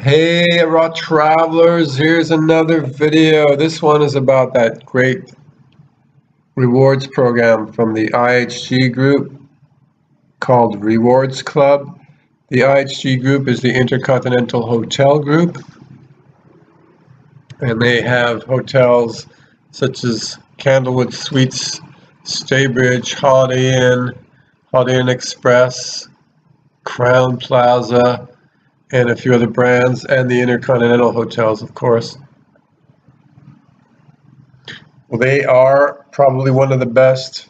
Hey, raw travelers, here's another video. This one is about that great rewards program from the IHG group called Rewards Club. The IHG group is the Intercontinental Hotel Group, and they have hotels such as Candlewood Suites, Staybridge, Holiday Inn Express, Crown Plaza, and a few other brands, and the Intercontinental hotels, of course. Well, they are probably one of the best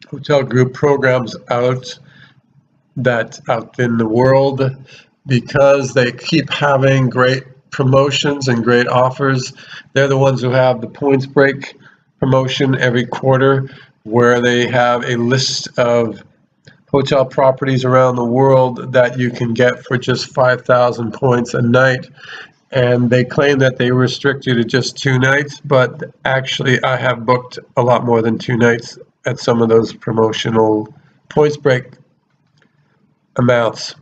hotel group programs out in the world, because they keep having great promotions and great offers. They're the ones who have the points break promotion every quarter, where they have a list of hotel properties around the world that you can get for just 5,000 points a night. And they claim that they restrict you to just 2 nights, but actually I have booked a lot more than 2 nights at some of those promotional points break amounts.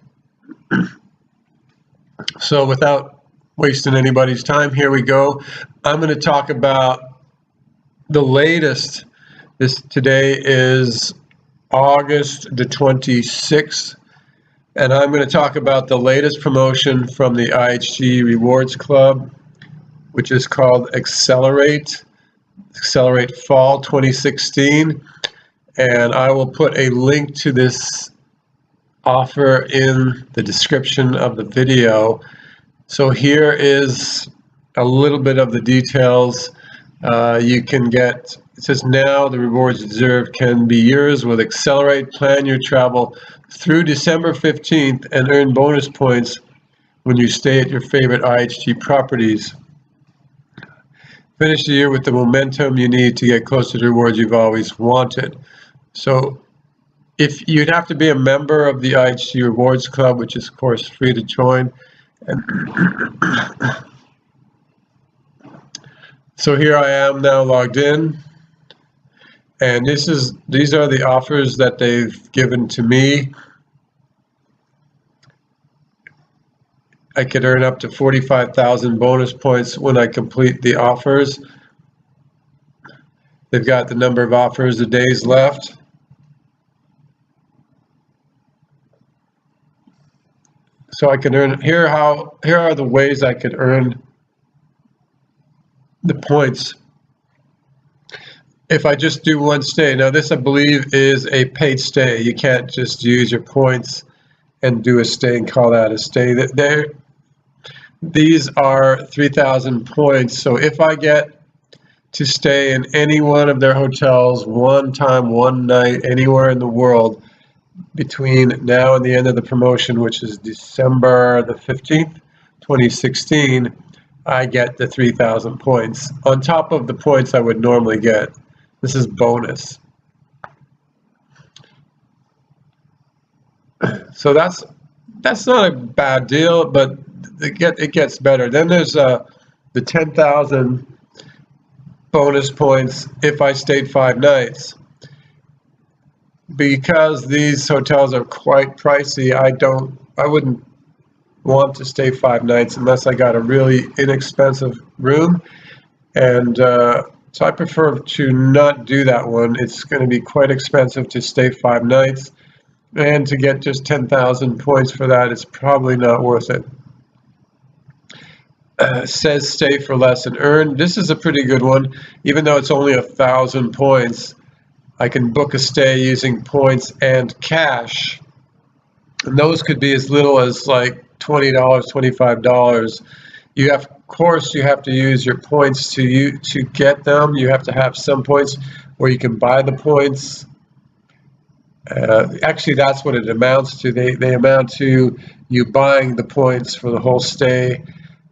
So without wasting anybody's time, here we go. I'm going to talk about the latest. Today is August the 26th, and I'm going to talk about the latest promotion from the IHG Rewards Club, which is called Accelerate Fall 2016, and I will put a link to this offer in the description of the video. So here is a little bit of the details. You can get, it says, now the rewards reserve can be yours with Accelerate. Plan your travel through December 15th and earn bonus points when you stay at your favorite IHG properties. Finish the year with the momentum you need to get close to the rewards you've always wanted. So if you'd have to be a member of the IHG Rewards Club, which is of course free to join. And so here I am now logged in, and these are the offers that they've given to me. I could earn up to 45,000 bonus points when I complete the offers. They've got the number of offers, the days left. So I can earn, here are the ways I could earn the points if I just do one stay. Now this, I believe, is a paid stay. You can't just use your points and do a stay and call that a stay. These are 3,000 points. So if I get to stay in any one of their hotels one time, one night, anywhere in the world between now and the end of the promotion, which is December the 15th, 2016, I get the 3,000 points on top of the points I would normally get. This is bonus. So that's not a bad deal, but it gets better. Then there's the 10,000 bonus points if I stayed 5 nights. Because these hotels are quite pricey, I wouldn't want to stay 5 nights unless I got a really inexpensive room, and so I prefer to not do that one. It's going to be quite expensive to stay 5 nights, and to get just 10,000 points for that, it's probably not worth it. Says stay for less and earn. This is a pretty good one. Even though it's only 1,000 points, I can book a stay using points and cash, and those could be as little as like $20, $25. Of course, you have to use your points to get them. You have to have some points where you can buy the points. Actually, that's what it amounts to. They amount to you buying the points for the whole stay,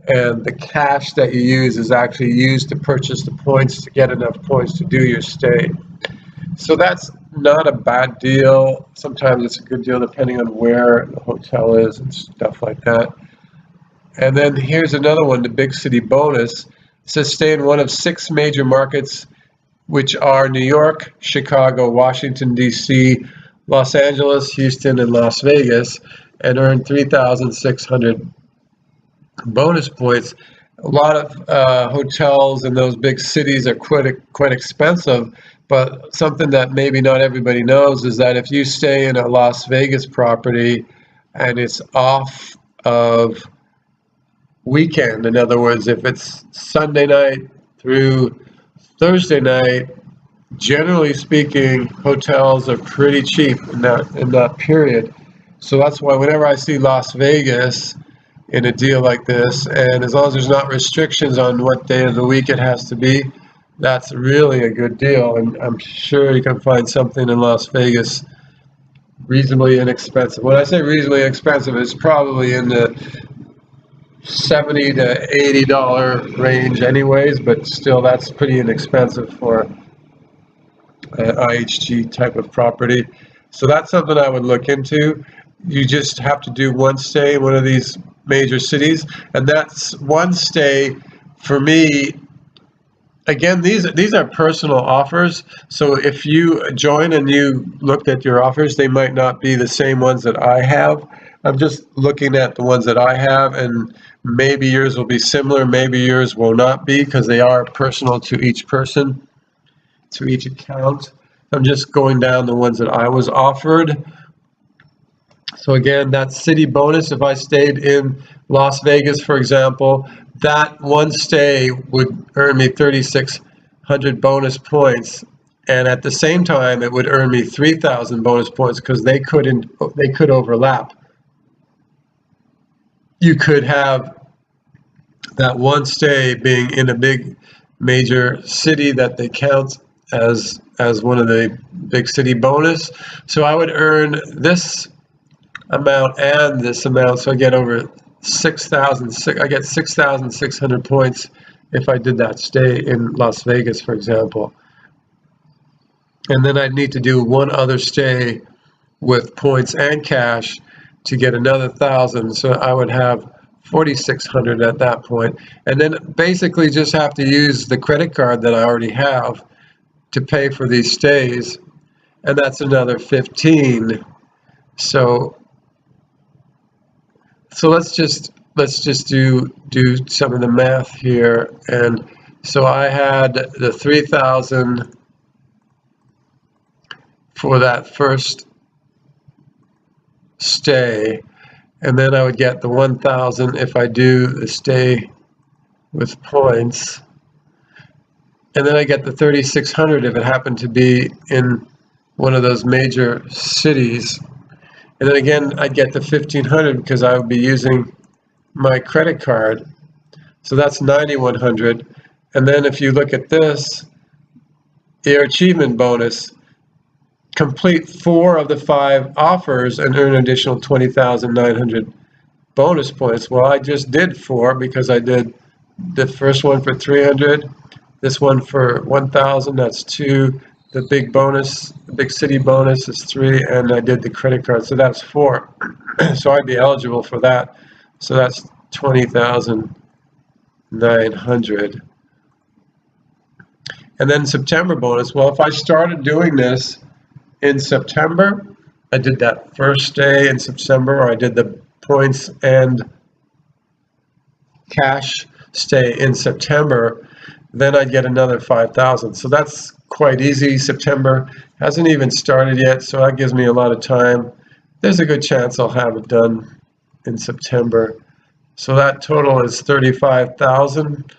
and the cash that you use is actually used to purchase the points to get enough points to do your stay. So that's not a bad deal. Sometimes it's a good deal depending on where the hotel is and stuff like that. And then here's another one, the big city bonus. It says stay in one of 6 major markets, which are New York, Chicago, Washington, D.C., Los Angeles, Houston, and Las Vegas, and earn 3,600 bonus points. A lot of hotels in those big cities are quite expensive, but something that maybe not everybody knows is that if you stay in a Las Vegas property and it's off of weekend, in other words, if it's Sunday night through Thursday night, generally speaking, hotels are pretty cheap in that period. So that's why whenever I see Las Vegas in a deal like this, and as long as there's not restrictions on what day of the week it has to be, that's really a good deal. And I'm sure you can find something in Las Vegas reasonably inexpensive. When I say reasonably expensive, it's probably in the $70 to $80 range anyways, but still that's pretty inexpensive for an IHG type of property. So that's something I would look into. You just have to do one stay in one of these major cities, and that's one stay for me. Again, these are personal offers, so if you join and you looked at your offers, they might not be the same ones that I have. I'm just looking at the ones that I have, and maybe yours will be similar, maybe yours will not be, because they are personal to each person, to each account. I'm just going down the ones that I was offered. So again, that city bonus, if I stayed in Las Vegas, for example, that one stay would earn me 3,600 bonus points. And at the same time, it would earn me 3,000 bonus points because they could overlap. You could have that one stay being in a big major city that they count as one of the big city bonus. So I would earn this amount and this amount, so I get over 6,000. I get 6,600 points if I did that stay in Las Vegas, for example. And then I'd need to do one other stay with points and cash to get another 1,000. So I would have 4,600 at that point. And then basically just have to use the credit card that I already have to pay for these stays, and that's another 15. So let's just do some of the math here. And so I had the 3,000 for that first stay, and then I would get the 1,000 if I do the stay with points, and then I get the 3,600 if it happened to be in one of those major cities. And then again, I'd get the 1,500 because I would be using my credit card. So that's 9,100. And then if you look at this, your achievement bonus, complete 4 of the 5 offers and earn an additional 20,900 bonus points. Well, I just did 4 because I did the first one for 300, this one for 1,000, that's 2. The big bonus, the big city bonus is 3, and I did the credit card, so that's 4. So I'd be eligible for that. So that's 20,900. And then September bonus. Well, if I started doing this in September, I did that first day in September, or I did the points and cash stay in September, then I'd get another 5,000. So that's quite easy. September hasn't even started yet, so that gives me a lot of time. There's a good chance I'll have it done in September. So that total is 35,000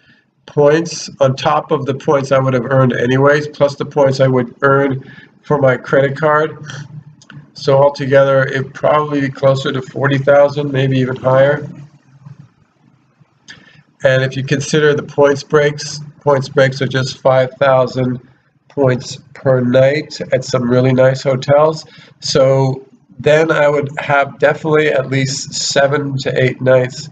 points on top of the points I would have earned anyways, plus the points I would earn for my credit card. So altogether, it'd probably be closer to 40,000, maybe even higher. And if you consider the points breaks are just 5,000 points per night at some really nice hotels. So then I would have definitely at least 7 to 8 nights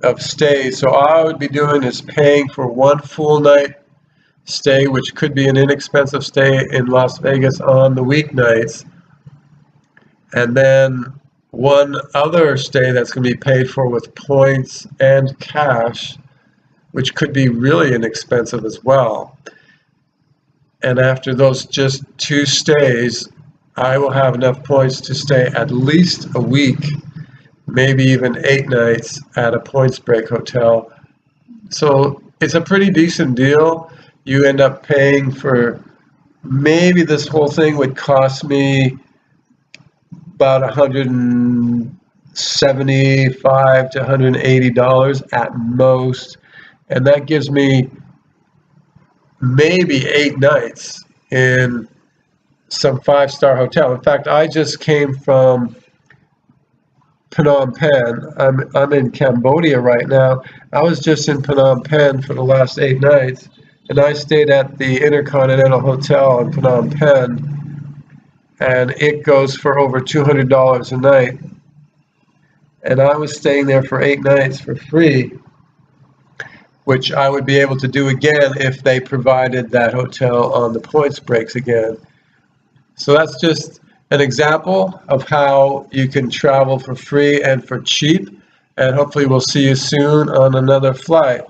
of stay. So all I would be doing is paying for one full night stay, which could be an inexpensive stay in Las Vegas on the weeknights, and then one other stay that's going to be paid for with points and cash, which could be really inexpensive as well. And after those just 2 stays, I will have enough points to stay at least a week maybe even 8 nights at a points break hotel. So it's a pretty decent deal. You end up paying for, maybe this whole thing would cost me about $175 to $180 at most. And that gives me maybe 8 nights in some 5-star hotel. In fact, I just came from Phnom Penh. I'm in Cambodia right now. I was just in Phnom Penh for the last 8 nights, and I stayed at the Intercontinental Hotel in Phnom Penh, and it goes for over $200 a night. And I was staying there for 8 nights for free, which I would be able to do again if they provided that hotel on the points breaks again. So that's just an example of how you can travel for free and for cheap. And hopefully we'll see you soon on another flight.